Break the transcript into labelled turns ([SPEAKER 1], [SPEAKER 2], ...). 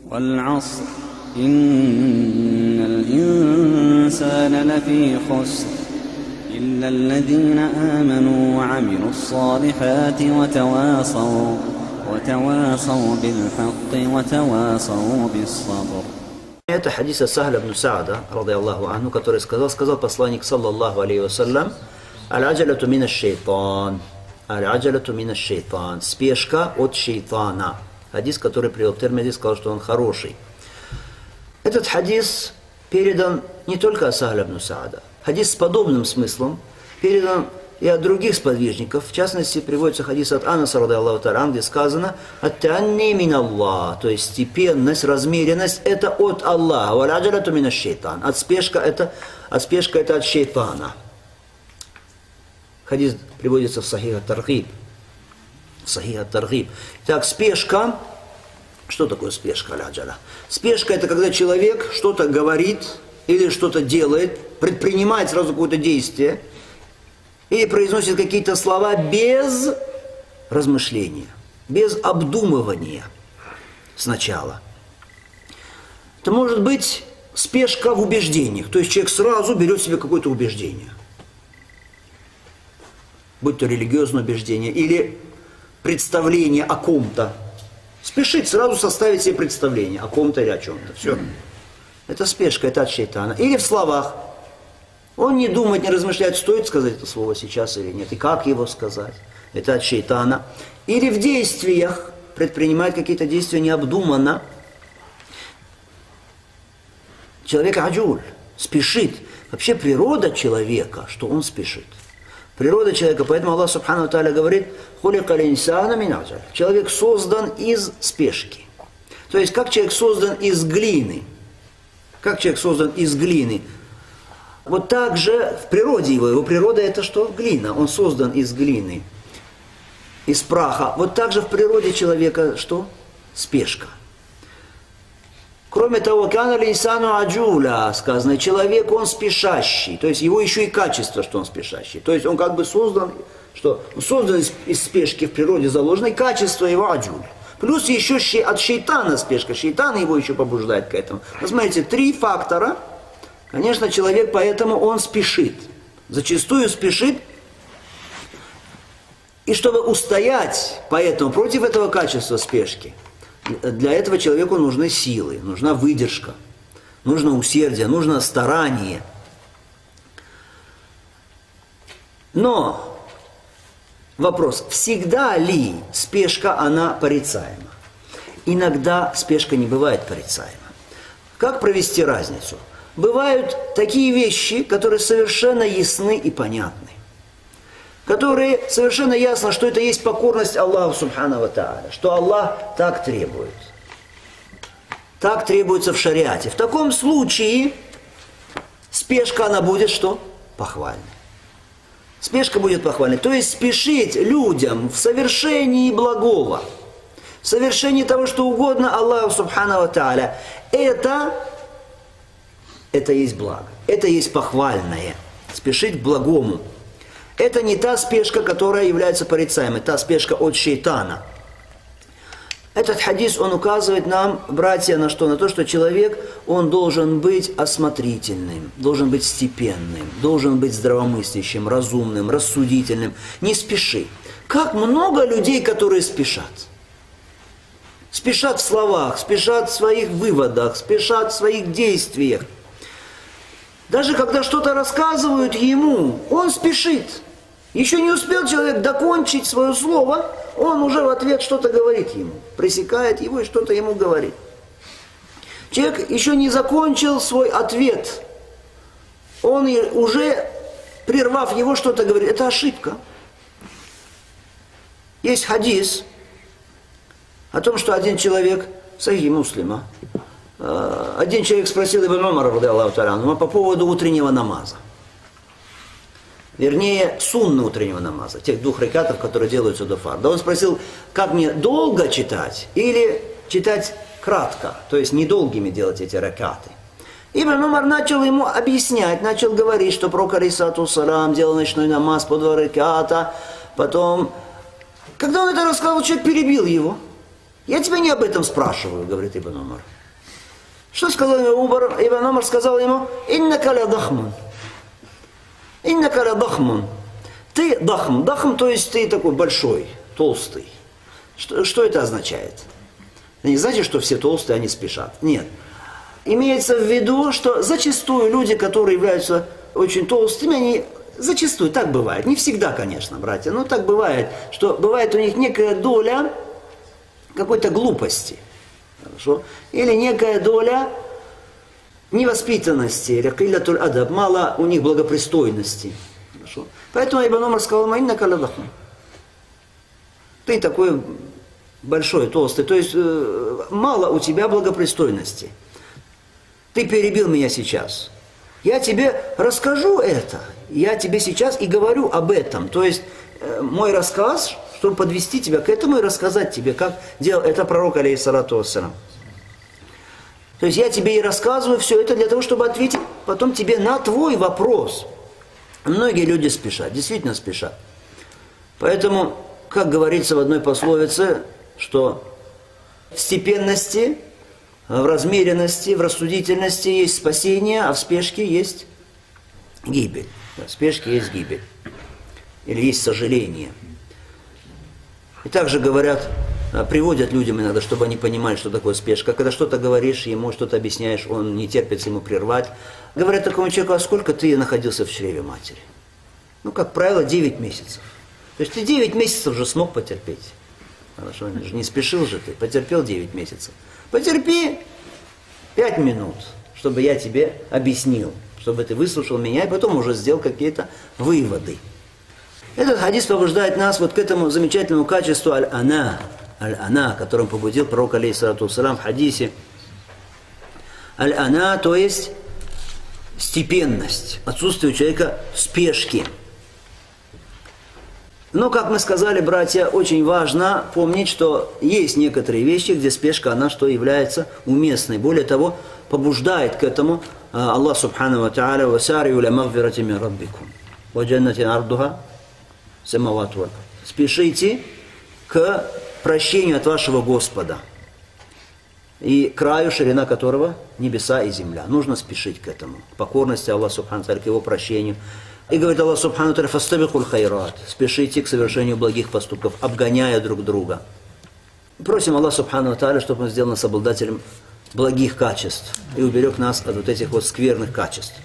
[SPEAKER 1] والعصر إن الإنسان لفي خسر إلا الذين آمنوا وعملوا الصالحات وتواصوا بالحق وتواصوا بالصبر.
[SPEAKER 2] Это хадис Сахля ибн Саада, радиаллаху анху, который сказал посланник, саллаллаху алейхи вассалям: «Аль-аджаляту мина шейтан». «Аль-аджаляту мина шейтан». Спешка от шейтана. Хадис, который привел Тирмизи, сказал, что он хороший. Этот хадис передан не только от Сахля ибн Саада. Хадис с подобным смыслом передан и от других сподвижников. В частности, приводится хадис от Анаса, радиаллаху та'аля, где сказано: «Ат-та'анни мин Аллах», то есть степенность, размеренность – это от Аллаха. «Валь-аджаляту мина шейтан». Спешка это от шейтана. Хадис приводится в Сахих ат-Таргиб. Так, спешка. Что такое спешка, аль-аджаля? Спешка – это когда человек что-то говорит или что-то делает, предпринимает сразу какое-то действие, или произносит какие-то слова без размышления, без обдумывания сначала. Это может быть спешка в убеждениях, то есть человек сразу берет себе какое-то убеждение, будь то религиозное убеждение или представление о ком-то. Спешит сразу составить себе представление о ком-то или о чем-то. Все. Это спешка, это от шейтана. Или в словах. Он не думает, не размышляет, стоит сказать это слово сейчас или нет, и как его сказать. Это от шейтана. Или в действиях. Предпринимает какие-то действия необдуманно. Человек аджуль. Спешит. Вообще природа человека, что он спешит. Природа человека, поэтому Аллах Субхану Тааля говорит: «Хулика линсана мин аджаль». Человек создан из спешки. То есть, как человек создан из глины. Как человек создан из глины. Вот так же в природе его природа это что? Глина. Он создан из глины, из праха. Вот так же в природе человека что? Спешка. Кроме того, «Кана линсану аджуля», сказано, человек, он спешащий. То есть его еще и качество, что он спешащий. То есть он как бы создан, что создан из спешки в природе заложено, и качество его аджуль. Плюс еще от шейтана спешка. Шейтан его еще побуждает к этому. Вы смотрите, 3 фактора. Конечно, человек поэтому он спешит. Зачастую спешит. И чтобы устоять поэтому против этого качества спешки, для этого человеку нужны силы, нужна выдержка, нужно усердие, нужно старание. Но вопрос, всегда ли спешка, она порицаема? Иногда спешка не бывает порицаема. Как провести разницу? Бывают такие вещи, которые совершенно ясны и понятны. Которые совершенно ясно, что это есть покорность Аллаху Субхану ва Тааля, что Аллах так требует. Так требуется в шариате. В таком случае спешка, она будет что? Похвальной. Спешка будет похвальной. То есть спешить людям в совершении благого, в совершении того, что угодно Аллаху Субхану ва Тааля, это есть благо, это есть похвальное. Спешить к благому. Это не та спешка, которая является порицаемой, та спешка от шейтана. Этот хадис, он указывает нам, братья, на что? На то, что человек, он должен быть осмотрительным, должен быть степенным, должен быть здравомыслящим, разумным, рассудительным. Не спеши. Как много людей, которые спешат. Спешат в словах, спешат в своих выводах, спешат в своих действиях. Даже когда что-то рассказывают ему, он спешит. Еще не успел человек докончить свое слово, он уже в ответ что-то говорит ему. Пресекает его и что-то ему говорит. Человек еще не закончил свой ответ. Он уже, прервав его, что-то говорит. Это ошибка. Есть хадис о том, что один человек, Сахих Муслима, один человек спросил Ибн Умара, радиаллаху та'аля, по поводу утреннего намаза. Вернее, сунны утреннего намаза, тех 2 ракатов, которые делаются до фар. Да он спросил, как мне долго читать или читать кратко, то есть недолгими делать эти ракаты. Ибн Умар начал ему объяснять, начал говорить, что пророк алейхиссалату вассалям делал ночной намаз по 2 раката. Потом, когда он это рассказал, человек перебил его. Я тебя не об этом спрашиваю, говорит Ибн Умар. Что сказал ему Умар? Ибн Умар сказал ему: «Иннака ля дахмун». «Иннака ля дахмун». Ты дахм. Дахм, то есть ты такой большой, толстый. Что это означает? Это не значит, что все толстые, они спешат. Нет. Имеется в виду, что зачастую люди, которые являются очень толстыми, они зачастую, так бывает, не всегда, конечно, братья, но так бывает, что бывает у них некая доля какой-то глупости, хорошо? Или некая доля невоспитанности, или адаб, мало у них благопристойности. Хорошо? Поэтому Ибн Умар сказал: «Иннака ля дахм». Ты такой большой, толстый, то есть мало у тебя благопристойности. Ты перебил меня сейчас. Я тебе расскажу это. Я тебе сейчас и говорю об этом. То есть мой рассказ, чтобы подвести тебя к этому и рассказать тебе, как делал это пророк, алейхиссалату вассалам. То есть я тебе и рассказываю все это для того, чтобы ответить потом тебе на твой вопрос. Многие люди спешат, действительно спешат. Поэтому, как говорится в одной пословице, что в степенности, в размеренности, в рассудительности есть спасение, а в спешке есть гибель. В спешке есть гибель. Или есть сожаление. И также говорят, приводят людям иногда, чтобы они понимали, что такое спешка. Когда что-то говоришь ему, что-то объясняешь, он не терпится ему прервать. Говорят такому человеку: а сколько ты находился в чреве матери? Ну, как правило, 9 месяцев. То есть ты 9 месяцев уже смог потерпеть. Хорошо, не спешил же ты, потерпел 9 месяцев. Потерпи 5 минут, чтобы я тебе объяснил, чтобы ты выслушал меня и потом уже сделал какие-то выводы. Этот хадис побуждает нас вот к этому замечательному качеству аль-ана, которым побудил пророк, алейхиссалату вассалам, в хадисе. Аль-ана, то есть степенность, отсутствие у человека спешки. Но, как мы сказали, братья, очень важно помнить, что есть некоторые вещи, где спешка, она что является уместной. Более того, побуждает к этому Аллах субхану ва тааля: «Васариу ля магфирати мин раббикум, ва джаннатин ардуха самавату валь ард». Спешите к прощению от вашего Господа, и краю, ширина которого небеса и земля. Нужно спешить к этому, к покорности Аллаха субхану ва тааля, к его прощению. И говорит Аллах субхану ва тааля: «Фастабикуль хайрат». Спешите к совершению благих поступков, обгоняя друг друга. Просим Аллаха субхану ва тааля, чтобы Он сделал нас обладателем благих качеств и уберег нас от вот этих вот скверных качеств.